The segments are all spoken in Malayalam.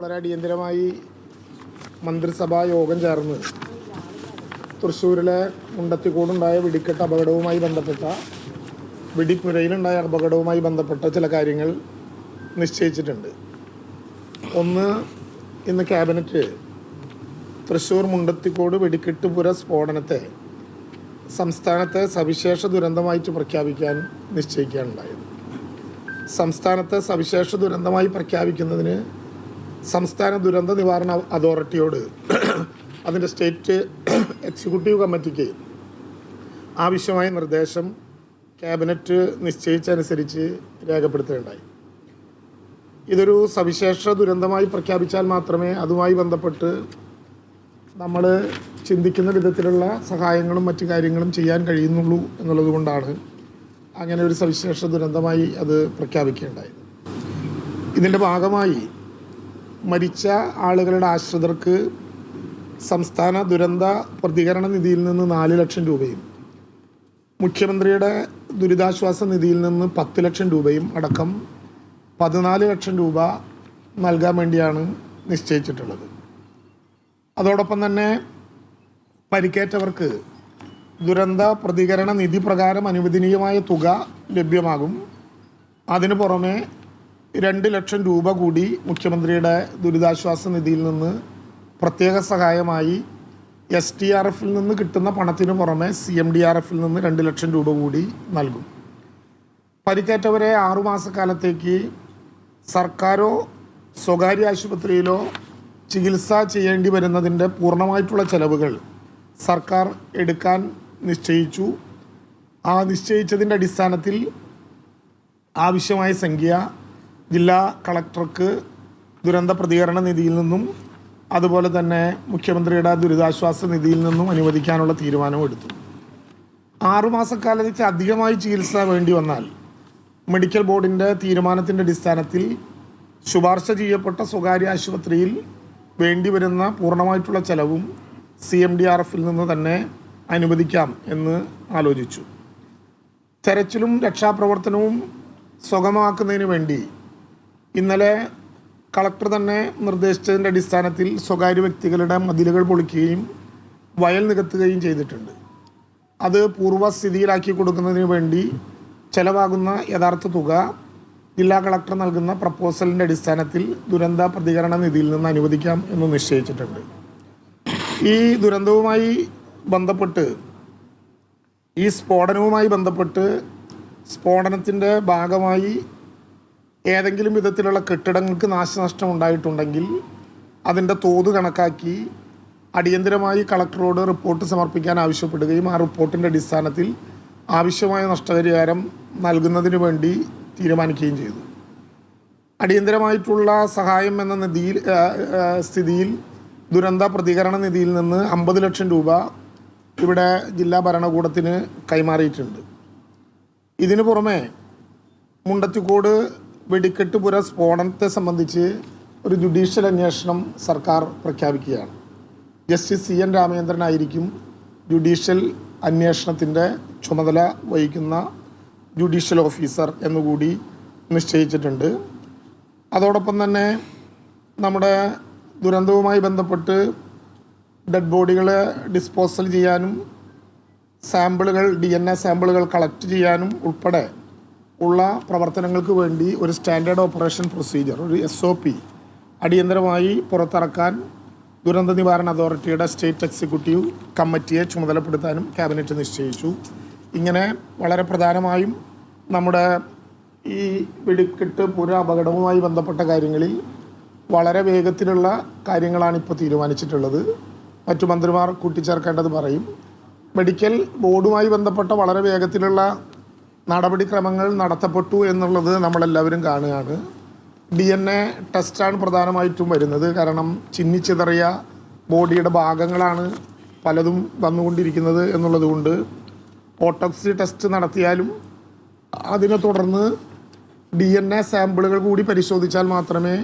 വളരെ അടിയന്തരമായി മന്ത്രിസഭാ യോഗം ചേർന്ന് തൃശ്ശൂരിലെ മുണ്ടത്തിക്കോടുണ്ടായ വെടിക്കെട്ട് അപകടവുമായി ബന്ധപ്പെട്ട വെടിപ്പുരയിലുണ്ടായ അപകടവുമായി ബന്ധപ്പെട്ട ചില കാര്യങ്ങൾ നിശ്ചയിച്ചിട്ടുണ്ട്. ഒന്ന്, ഇന്ന് ക്യാബിനറ്റ് തൃശ്ശൂർ മുണ്ടത്തിക്കോട് വെടിക്കെട്ട് പുര സ്ഫോടനത്തെ സംസ്ഥാനത്തെ സവിശേഷ ദുരന്തമായിട്ട് പ്രഖ്യാപിക്കാൻ നിശ്ചയിക്കുകയാണുണ്ടായത്. സംസ്ഥാനത്തെ സവിശേഷ ദുരന്തമായി പ്രഖ്യാപിക്കുന്നതിന് സംസ്ഥാന ദുരന്ത നിവാരണ അതോറിറ്റിയോട് അതിൻ്റെ സ്റ്റേറ്റ് എക്സിക്യൂട്ടീവ് കമ്മിറ്റിക്ക് ആവശ്യമായ നിർദ്ദേശം ക്യാബിനറ്റ് നിശ്ചയിച്ചനുസരിച്ച് രേഖപ്പെടുത്തുകയുണ്ടായി. ഇതൊരു സവിശേഷ ദുരന്തമായി പ്രഖ്യാപിച്ചാൽ മാത്രമേ അതുമായി ബന്ധപ്പെട്ട് നമ്മൾ ചിന്തിക്കുന്ന വിധത്തിലുള്ള സഹായങ്ങളും മറ്റു കാര്യങ്ങളും ചെയ്യാൻ കഴിയുന്നുള്ളൂ എന്നുള്ളത് കൊണ്ടാണ് അങ്ങനെ ഒരു സവിശേഷ ദുരന്തമായി അത് പ്രഖ്യാപിക്കുകയുണ്ടായത്. ഇതിൻ്റെ ഭാഗമായി മരിച്ച ആളുകളുടെ ആശ്രിതർക്ക് സംസ്ഥാന ദുരന്ത പ്രതികരണ നിധിയിൽ നിന്ന് 4 ലക്ഷം രൂപയും മുഖ്യമന്ത്രിയുടെ ദുരിതാശ്വാസ നിധിയിൽ നിന്ന് 10 ലക്ഷം രൂപയും അടക്കം 14 ലക്ഷം രൂപ നൽകാൻ വേണ്ടിയാണ് നിശ്ചയിച്ചിട്ടുള്ളത്. അതോടൊപ്പം തന്നെ പരിക്കേറ്റവർക്ക് ദുരന്ത പ്രതികരണ നിധി പ്രകാരം അനുവദനീയമായ തുക ലഭ്യമാകും. അതിനു പുറമെ 2 ലക്ഷം രൂപ കൂടി മുഖ്യമന്ത്രിയുടെ ദുരിതാശ്വാസ നിധിയിൽ നിന്ന് പ്രത്യേക സഹായമായി SDRF നിന്ന് കിട്ടുന്ന പണത്തിന് പുറമെ CMDRF നിന്ന് 2 ലക്ഷം രൂപ കൂടി നൽകും. പരിക്കേറ്റവരെ 6 മാസക്കാലത്തേക്ക് സർക്കാരോ സ്വകാര്യ ആശുപത്രിയിലോ ചികിത്സ ചെയ്യേണ്ടി വരുന്നതിൻ്റെ പൂർണ്ണമായിട്ടുള്ള ചെലവുകൾ സർക്കാർ എടുക്കാൻ നിശ്ചയിച്ചു. ആ നിശ്ചയിച്ചതിൻ്റെ അടിസ്ഥാനത്തിൽ ആവശ്യമായ സംഖ്യ ജില്ലാ കളക്ടർക്ക് ദുരന്ത പ്രതികരണ നിധിയിൽ നിന്നും അതുപോലെ തന്നെ മുഖ്യമന്ത്രിയുടെ ദുരിതാശ്വാസ നിധിയിൽ നിന്നും അനുവദിക്കാനുള്ള തീരുമാനവും എടുത്തു. 6 മാസക്കാലത്തേക്ക് അധികമായി ചികിത്സ വേണ്ടി വന്നാൽ മെഡിക്കൽ ബോർഡിൻ്റെ തീരുമാനത്തിൻ്റെ അടിസ്ഥാനത്തിൽ ശുപാർശ ചെയ്യപ്പെട്ട സ്വകാര്യ ആശുപത്രിയിൽ വേണ്ടിവരുന്ന പൂർണ്ണമായിട്ടുള്ള ചെലവും CMDRF നിന്ന് തന്നെ അനുവദിക്കാം എന്ന് ആലോചിച്ചു. തെരച്ചിലും രക്ഷാപ്രവർത്തനവും സുഗമമാക്കുന്നതിന് വേണ്ടി ഇന്നലെ കളക്ടർ തന്നെ നിർദ്ദേശിച്ചതിൻ്റെ അടിസ്ഥാനത്തിൽ സ്വകാര്യ വ്യക്തികളുടെ മതിലുകൾ പൊളിക്കുകയും വയൽ നികത്തുകയും ചെയ്തിട്ടുണ്ട്. അത് പൂർവ്വസ്ഥിതിയിലാക്കി കൊടുക്കുന്നതിന് വേണ്ടി ചെലവാകുന്ന യഥാർത്ഥ തുക ജില്ലാ കളക്ടർ നൽകുന്ന പ്രപ്പോസലിൻ്റെ അടിസ്ഥാനത്തിൽ ദുരന്ത പ്രതികരണ നിധിയിൽ നിന്ന് അനുവദിക്കാം എന്ന് നിശ്ചയിച്ചിട്ടുണ്ട്. ഈ ദുരന്തവുമായി ബന്ധപ്പെട്ട് ഈ സ്ഫോടനവുമായി ബന്ധപ്പെട്ട് സ്ഫോടനത്തിൻ്റെ ഭാഗമായി ഏതെങ്കിലും വിധത്തിലുള്ള കെട്ടിടങ്ങൾക്ക് നാശനഷ്ടം ഉണ്ടായിട്ടുണ്ടെങ്കിൽ അതിൻ്റെ തോത് കണക്കാക്കി അടിയന്തരമായി കളക്ടറോട് റിപ്പോർട്ട് സമർപ്പിക്കാൻ ആവശ്യപ്പെടുകയും ആ റിപ്പോർട്ടിൻ്റെ അടിസ്ഥാനത്തിൽ ആവശ്യമായ നഷ്ടപരിഹാരം നൽകുന്നതിന് വേണ്ടി തീരുമാനിക്കുകയും ചെയ്തു. അടിയന്തരമായിട്ടുള്ള സഹായം എന്ന സ്ഥിതിയിൽ ദുരന്ത പ്രതികരണ നിധിയിൽ നിന്ന് 50 ലക്ഷം രൂപ ഇവിടെ ജില്ലാ ഭരണകൂടത്തിന് കൈമാറിയിട്ടുണ്ട്. ഇതിനു പുറമെ മുണ്ടത്തിക്കോട് വെടിക്കെട്ട് പുര സ്ഫോടനത്തെ സംബന്ധിച്ച് ഒരു ജുഡീഷ്യൽ അന്വേഷണം സർക്കാർ പ്രഖ്യാപിക്കുകയാണ്. ജസ്റ്റിസ് CN രാമചന്ദ്രനായിരിക്കും ജുഡീഷ്യൽ അന്വേഷണത്തിൻ്റെ ചുമതല വഹിക്കുന്ന ജുഡീഷ്യൽ ഓഫീസർ എന്നുകൂടി നിശ്ചയിച്ചിട്ടുണ്ട്. അതോടൊപ്പം തന്നെ നമ്മുടെ ദുരന്തവുമായി ബന്ധപ്പെട്ട് ഡെഡ് ബോഡികളെ ഡിസ്പോസൽ ചെയ്യാനും സാമ്പിളുകൾ DNA സാമ്പിളുകൾ കളക്ട് ചെയ്യാനും ഉൾപ്പെടെ ഉള്ള പ്രവർത്തനങ്ങൾക്ക് വേണ്ടി ഒരു സ്റ്റാൻഡേർഡ് ഓപ്പറേഷൻ പ്രൊസീജിയർ, ഒരു SOP അടിയന്തരമായി പുറത്തിറക്കാൻ ദുരന്ത നിവാരണ അതോറിറ്റിയുടെ സ്റ്റേറ്റ് എക്സിക്യൂട്ടീവ് കമ്മിറ്റിയെ ചുമതലപ്പെടുത്താനും ക്യാബിനറ്റ് നിശ്ചയിച്ചു. ഇങ്ങനെ വളരെ പ്രധാനമായും നമ്മുടെ ഈ വെടിക്കെട്ട് പുര അപകടവുമായി ബന്ധപ്പെട്ട കാര്യങ്ങളിൽ വളരെ വേഗത്തിലുള്ള കാര്യങ്ങളാണ് ഇപ്പോൾ തീരുമാനിച്ചിട്ടുള്ളത്. മറ്റു മന്ത്രിമാർ കൂട്ടിച്ചേർക്കേണ്ടത് പറയും. മെഡിക്കൽ ബോർഡുമായി ബന്ധപ്പെട്ട വളരെ വേഗത്തിലുള്ള നടപടിക്രമങ്ങൾ നടത്തപ്പെട്ടു എന്നുള്ളത് നമ്മളെല്ലാവരും കാണുകയാണ്. DNA ടെസ്റ്റാണ് പ്രധാനമായിട്ടും വരുന്നത്. കാരണം ചിന്നിച്ചിതറിയ ബോഡിയുടെ ഭാഗങ്ങളാണ് പലതും വന്നുകൊണ്ടിരിക്കുന്നത് എന്നുള്ളത് കൊണ്ട് ഓട്ടോപ്സി ടെസ്റ്റ് നടത്തിയാലും അതിനെ തുടർന്ന് DNA സാമ്പിളുകൾ കൂടി പരിശോധിച്ചാൽ മാത്രമേ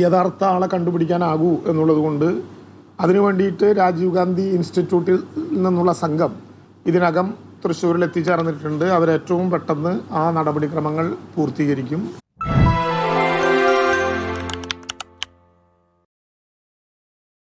യഥാർത്ഥ ആളെ കണ്ടുപിടിക്കാനാകൂ എന്നുള്ളത് കൊണ്ട് അതിനു വേണ്ടിയിട്ട് രാജീവ് ഗാന്ധി ഇൻസ്റ്റിറ്റ്യൂട്ടിൽ നിന്നുള്ള സംഘം ഇതിനകം തൃശ്ശൂരിൽ എത്തിച്ചേർന്നിട്ടുണ്ട്. അവരേറ്റവും പെട്ടെന്ന് ആ നടപടിക്രമങ്ങൾ പൂർത്തീകരിക്കും.